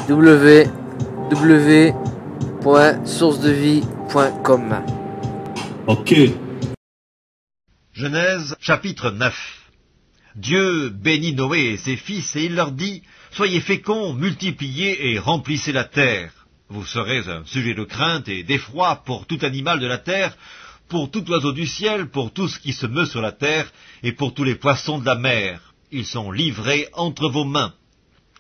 www.sourcedevie.com. Ok. Genèse, chapitre 9. Dieu bénit Noé et ses fils, et il leur dit, « Soyez féconds, multipliez et remplissez la terre. Vous serez un sujet de crainte et d'effroi pour tout animal de la terre, pour tout oiseau du ciel, pour tout ce qui se meut sur la terre, et pour tous les poissons de la mer. Ils sont livrés entre vos mains.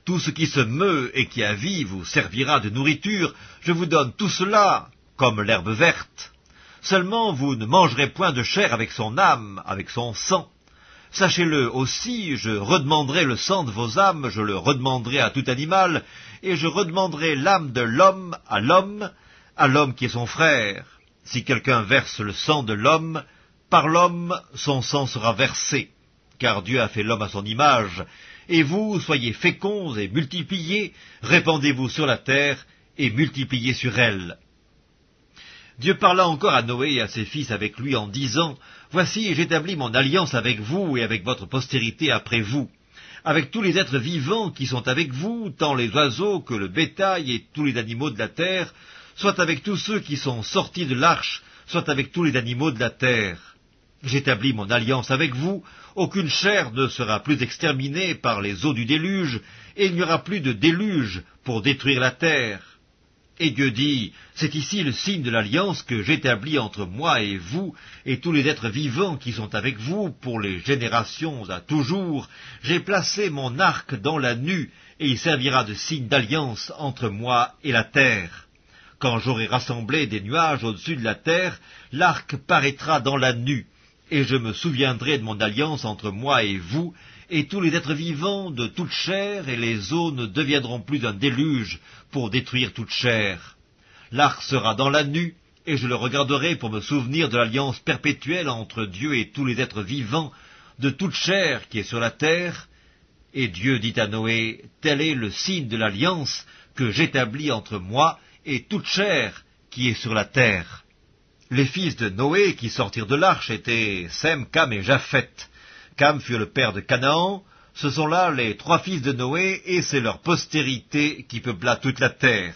Tout ce qui se meut et qui a vie vous servira de nourriture. Je vous donne tout cela comme l'herbe verte. Seulement vous ne mangerez point de chair avec son âme, avec son sang. Sachez-le aussi, je redemanderai le sang de vos âmes, je le redemanderai à tout animal, et je redemanderai l'âme de l'homme, à l'homme qui est son frère. Si quelqu'un verse le sang de l'homme, par l'homme son sang sera versé, car Dieu a fait l'homme à son image. Et vous, soyez féconds et multipliez, répandez-vous sur la terre et multipliez sur elle. » Dieu parla encore à Noé et à ses fils avec lui en disant, « Voici, j'établis mon alliance avec vous et avec votre postérité après vous, avec tous les êtres vivants qui sont avec vous, tant les oiseaux que le bétail et tous les animaux de la terre, soit avec tous ceux qui sont sortis de l'arche, soit avec tous les animaux de la terre. J'établis mon alliance avec vous, aucune chair ne sera plus exterminée par les eaux du déluge, et il n'y aura plus de déluge pour détruire la terre. » Et Dieu dit, « C'est ici le signe de l'alliance que j'établis entre moi et vous, et tous les êtres vivants qui sont avec vous, pour les générations à toujours. J'ai placé mon arc dans la nue, et il servira de signe d'alliance entre moi et la terre. Quand j'aurai rassemblé des nuages au-dessus de la terre, l'arc paraîtra dans la nue, et je me souviendrai de mon alliance entre moi et vous, et tous les êtres vivants de toute chair, et les eaux ne deviendront plus un déluge pour détruire toute chair. L'arc sera dans la nue, et je le regarderai pour me souvenir de l'alliance perpétuelle entre Dieu et tous les êtres vivants de toute chair qui est sur la terre. » Et Dieu dit à Noé, « Tel est le signe de l'alliance que j'établis entre moi et toute chair qui est sur la terre. » Les fils de Noé qui sortirent de l'arche étaient Sem, Cam et Japheth. Cam fut le père de Canaan. Ce sont là les 3 fils de Noé, et c'est leur postérité qui peupla toute la terre.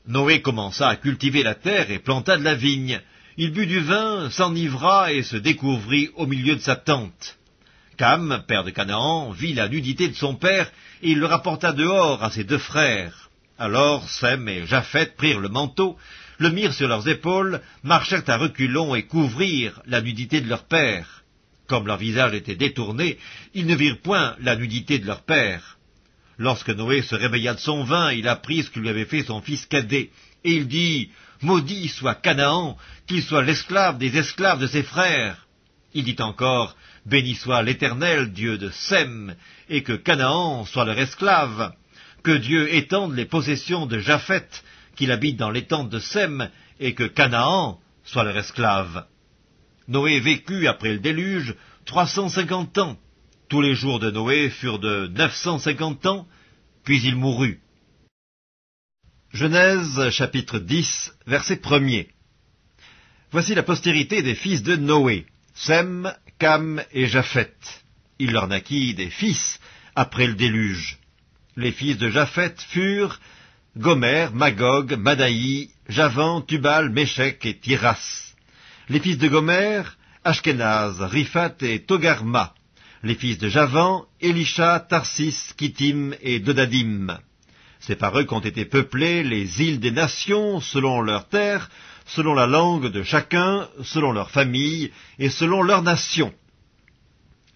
Noé commença à cultiver la terre et planta de la vigne. Il but du vin, s'enivra et se découvrit au milieu de sa tente. Cam, père de Canaan, vit la nudité de son père, et il le rapporta dehors à ses 2 frères. Alors Sem et Japheth prirent le manteau, le mirent sur leurs épaules, marchèrent à reculons et couvrirent la nudité de leur père. Comme leur visage était détourné, ils ne virent point la nudité de leur père. Lorsque Noé se réveilla de son vin, il apprit ce que lui avait fait son fils cadet, et il dit, « Maudit soit Canaan, qu'il soit l'esclave des esclaves de ses frères. » Il dit encore, « Béni soit l'Éternel, Dieu de Sem, et que Canaan soit leur esclave. Que Dieu étende les possessions de Japheth, qu'il habite dans les tentes de Sem, et que Canaan soit leur esclave. » Noé vécut après le déluge 350 ans. Tous les jours de Noé furent de 950 ans, puis il mourut. Genèse chapitre 10, verset 1er. Voici la postérité des fils de Noé, Sem, Cam et Japheth. Il leur naquit des fils après le déluge. Les fils de Japheth furent Gomer, Magog, Madaï, Javan, Tubal, Méchec et Tiras. Les fils de Gomer, Ashkenaz, Riphat et Togarma. Les fils de Javan, Elisha, Tarsis, Kittim et Dodadim. C'est par eux qu'ont été peuplées les îles des nations, selon leurs terres, selon la langue de chacun, selon leur famille et selon leur nation.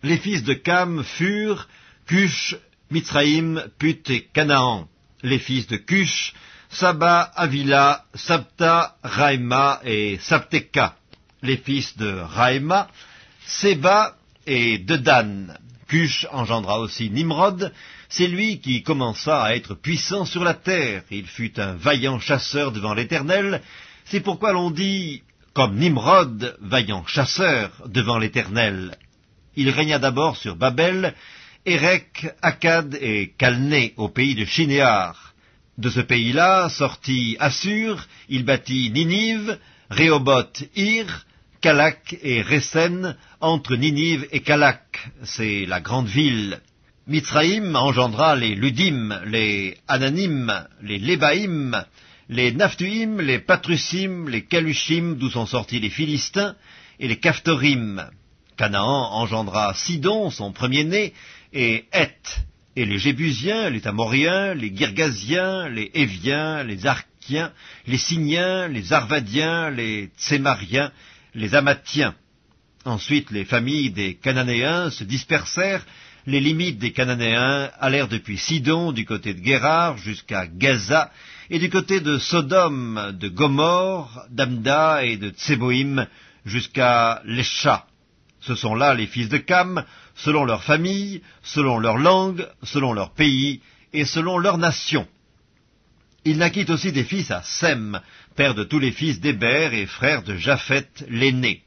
Les fils de Cam furent Cush, Mitzraïm, Put et Canaan. Les fils de Cush, Saba, Avila, Sabta, Raïma et Sabteka. Les fils de Raïma, Séba et Dedan. Cush engendra aussi Nimrod, c'est lui qui commença à être puissant sur la terre. Il fut un vaillant chasseur devant l'Éternel, c'est pourquoi l'on dit, comme Nimrod, vaillant chasseur devant l'Éternel. Il régna d'abord sur Babel, Érec, Akkad et Calné, au pays de Shinéar. De ce pays-là sortit Assur, il bâtit Ninive, Rehoboth, Ir, Calak et Résen, entre Ninive et Calak, c'est la grande ville. Mitzraïm engendra les Ludim, les Ananim, les Lébaïm, les Naphtuim, les Patrusim, les Calushim, d'où sont sortis les Philistins, et les Caphtorim. Canaan engendra Sidon, son premier-né, et Heth, et les Jébusiens, les Amoriens, les Girgasiens, les Éviens, les Arkiens, les Siniens, les Arvadiens, les Tsémariens, les Amathiens. Ensuite, les familles des Cananéens se dispersèrent. Les limites des Cananéens allèrent depuis Sidon, du côté de Guérar, jusqu'à Gaza, et du côté de Sodome, de Gomorre, d'Amda et de Tseboïm, jusqu'à Lesha. Ce sont là les fils de Cam, selon leur famille, selon leur langue, selon leur pays, et selon leur nation. Il naquit aussi des fils à Sem, père de tous les fils d'Héber et frère de Japheth l'aîné.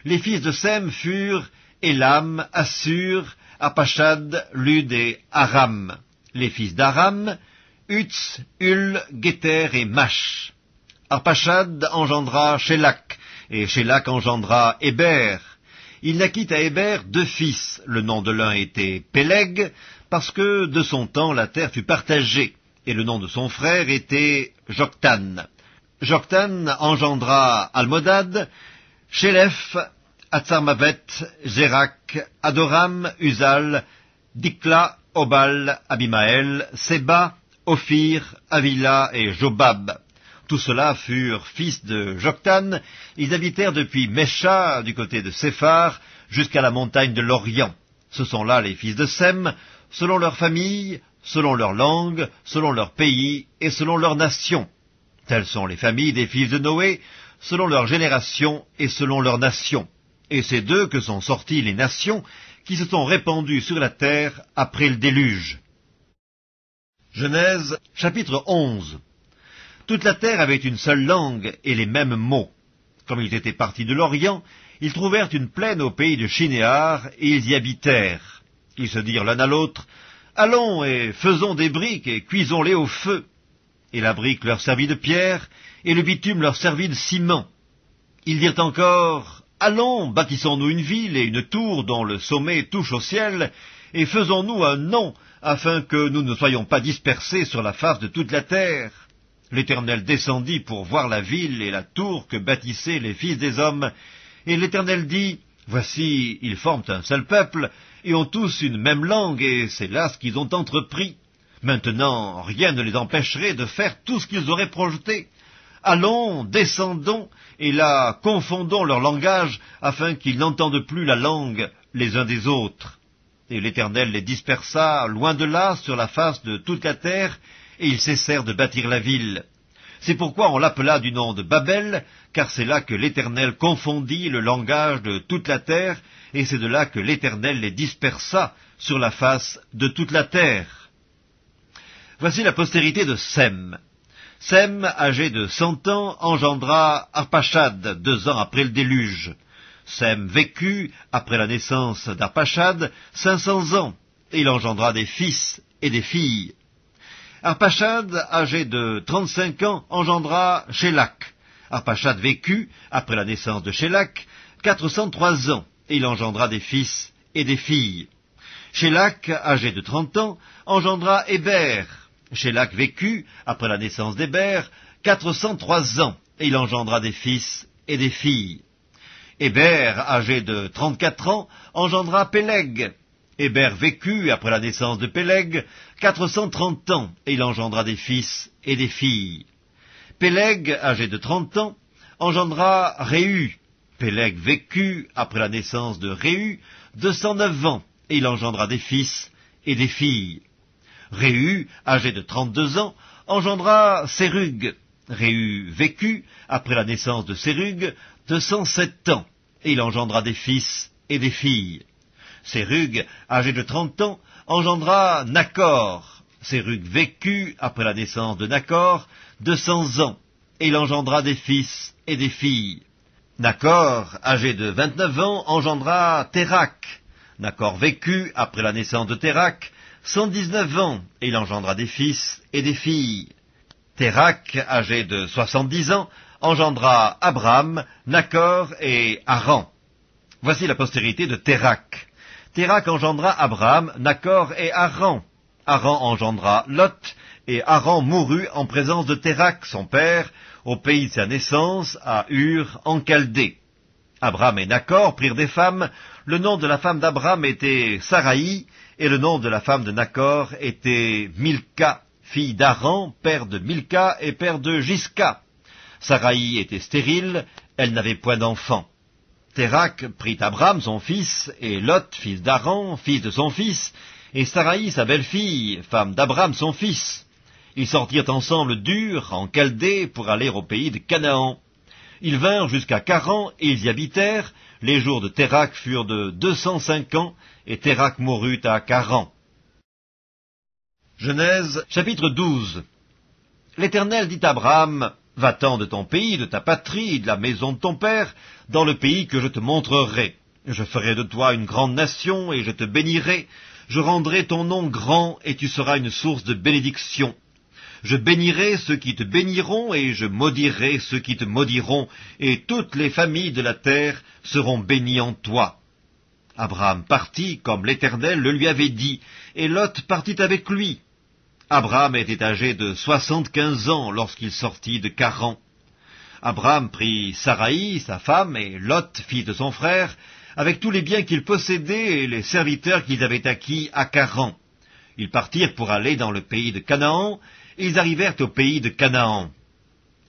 Les fils de Sem furent Élam, Assur, Arpachad, Lud et Aram. Les fils d'Aram, Utz, Hul, Géter et Mash. Arpachad engendra Shélak, et Shélak engendra Héber. Il naquit à Héber 2 fils. Le nom de l'un était Péleg, parce que de son temps la terre fut partagée, et le nom de son frère était Joktan. Joktan engendra Almodad, Shélef, Atzarmavet, Zérak, Adoram, Uzal, Dikla, Obal, Abimaël, Séba, Ophir, Avila et Jobab. Tous ceux-là furent fils de Joktan. Ils habitèrent depuis Mesha, du côté de Séphar, jusqu'à la montagne de l'Orient. Ce sont là les fils de Sem, selon leur famille, selon leur langue, selon leur pays et selon leur nation. Telles sont les familles des fils de Noé, selon leur génération et selon leur nation. Et c'est d'eux que sont sorties les nations qui se sont répandues sur la terre après le déluge. Genèse, chapitre 11. Toute la terre avait une seule langue et les mêmes mots. Comme ils étaient partis de l'Orient, ils trouvèrent une plaine au pays de Shinéar, et ils y habitèrent. Ils se dirent l'un à l'autre, « Allons et faisons des briques et cuisons-les au feu. » Et la brique leur servit de pierre, et le bitume leur servit de ciment. Ils dirent encore, « Allons, bâtissons-nous une ville et une tour dont le sommet touche au ciel, et faisons-nous un nom, afin que nous ne soyons pas dispersés sur la face de toute la terre. » L'Éternel descendit pour voir la ville et la tour que bâtissaient les fils des hommes, et l'Éternel dit, « Voici, ils forment un seul peuple, et ont tous une même langue, et c'est là ce qu'ils ont entrepris. Maintenant, rien ne les empêcherait de faire tout ce qu'ils auraient projeté. Allons, descendons, et là, confondons leur langage, afin qu'ils n'entendent plus la langue les uns des autres. » Et l'Éternel les dispersa loin de là, sur la face de toute la terre, et ils cessèrent de bâtir la ville. C'est pourquoi on l'appela du nom de Babel, car c'est là que l'Éternel confondit le langage de toute la terre, et c'est de là que l'Éternel les dispersa sur la face de toute la terre. Voici la postérité de Sem. Sem, âgé de 100 ans, engendra Arpachad 2 ans après le déluge. Sem vécut, après la naissance d'Arpachad, 500 ans, et il engendra des fils et des filles. Arpachad, âgé de 35 ans, engendra Shélak. Arpachad vécut, après la naissance de Shélak, 403 ans, et il engendra des fils et des filles. Shélak, âgé de 30 ans, engendra Héber. Shélak vécut, après la naissance d'Héber, 403 ans, et il engendra des fils et des filles. Héber, âgé de 34 ans, engendra Péleg. Héber vécut, après la naissance de Péleg, 430 ans, et il engendra des fils et des filles. Péleg, âgé de 30 ans, engendra Réu. Péleg vécut, après la naissance de Réu, 209 ans, et il engendra des fils et des filles. Réu, âgé de 32 ans, engendra Sérug. Réu vécut, après la naissance de Sérug, 207 ans, et il engendra des fils et des filles. Sérug, âgé de 30 ans, engendra Nachor. Sérug vécut, après la naissance de Nachor, 200 ans, et il engendra des fils et des filles. Nachor, âgé de 29 ans, engendra Térak. Nachor vécut, après la naissance de Térak, 119 ans, et il engendra des fils et des filles. Térak, âgé de 70 ans, engendra Abram, Nachor et Haran. Voici la postérité de Térak. Térakh engendra Abram, Nacor et Haran. Haran engendra Lot, et Haran mourut en présence de Térakh, son père, au pays de sa naissance, à Ur, en Chaldée. Abram et Nacor prirent des femmes. Le nom de la femme d'Abram était Saraï, et le nom de la femme de Nacor était Milca, fille d'Haran, père de Milca et père de Gisca. Saraï était stérile, elle n'avait point d'enfant. Térakh prit Abram, son fils, et Lot, fils d'Haran, fils de son fils, et Saraï, sa belle-fille, femme d'Abram, son fils. Ils sortirent ensemble d'Ur, en Chaldée, pour aller au pays de Canaan. Ils vinrent jusqu'à Charan, et ils y habitèrent. Les jours de Térakh furent de 205 ans, et Térakh mourut à Charan. Genèse, chapitre 12. L'Éternel dit à Abram, « Va-t'en de ton pays, de ta patrie, de la maison de ton père, dans le pays que je te montrerai. Je ferai de toi une grande nation, et je te bénirai. Je rendrai ton nom grand, et tu seras une source de bénédiction. Je bénirai ceux qui te béniront, et je maudirai ceux qui te maudiront, et toutes les familles de la terre seront bénies en toi. » Abram partit, comme l'Éternel le lui avait dit, et Lot partit avec lui. Abram était âgé de 75 ans lorsqu'il sortit de Charan. Abram prit Saraï, sa femme, et Lot, fils de son frère, avec tous les biens qu'ils possédaient et les serviteurs qu'ils avaient acquis à Charan. Ils partirent pour aller dans le pays de Canaan, et ils arrivèrent au pays de Canaan.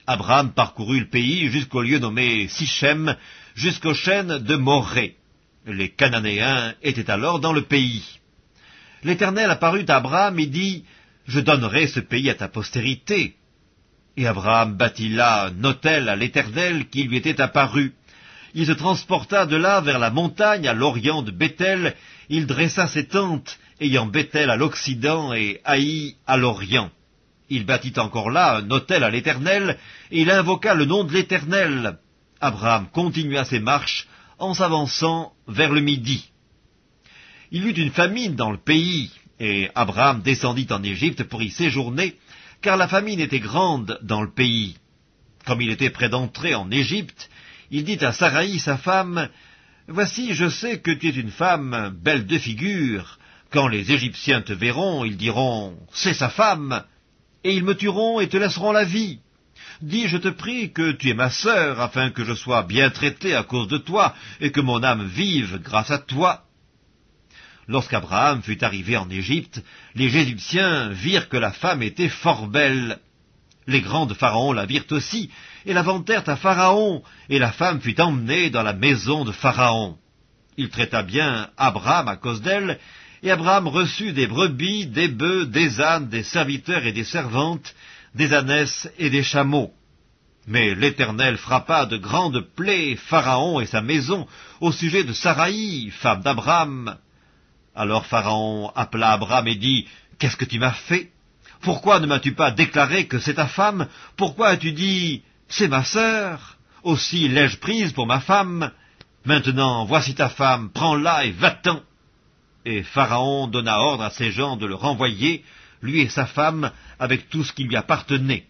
Abram parcourut le pays jusqu'au lieu nommé Sichem, jusqu'aux chênes de Morée. Les Cananéens étaient alors dans le pays. L'Éternel apparut à Abram et dit, « Je donnerai ce pays à ta postérité. » Et Abram bâtit là un autel à l'Éternel qui lui était apparu. Il se transporta de là vers la montagne à l'orient de Béthel. Il dressa ses tentes, ayant Béthel à l'occident et Haï à l'orient. Il bâtit encore là un autel à l'Éternel, et il invoqua le nom de l'Éternel. Abram continua ses marches en s'avançant vers le midi. Il y eut une famine dans le pays, et Abram descendit en Égypte pour y séjourner, car la famine était grande dans le pays. Comme il était près d'entrer en Égypte, il dit à Saraï, sa femme, « Voici, je sais que tu es une femme belle de figure. Quand les Égyptiens te verront, ils diront, « C'est sa femme !» et ils me tueront et te laisseront la vie. Dis, je te prie, que tu es ma sœur, afin que je sois bien traité à cause de toi, et que mon âme vive grâce à toi. » Lorsqu'Abraham fut arrivé en Égypte, les Égyptiens virent que la femme était fort belle. Les grands de Pharaon la virent aussi, et la vantèrent à Pharaon, et la femme fut emmenée dans la maison de Pharaon. Il traita bien Abraham à cause d'elle, et Abraham reçut des brebis, des bœufs, des ânes, des serviteurs et des servantes, des ânesses et des chameaux. Mais l'Éternel frappa de grandes plaies Pharaon et sa maison au sujet de Saraï, femme d'Abraham. Alors Pharaon appela Abraham et dit, « Qu'est-ce que tu m'as fait? Pourquoi ne m'as-tu pas déclaré que c'est ta femme? Pourquoi as-tu dit, c'est ma sœur? Aussi l'ai-je prise pour ma femme? Maintenant, voici ta femme, prends-la et va-t'en. » Et Pharaon donna ordre à ses gens de le renvoyer, lui et sa femme, avec tout ce qui lui appartenait.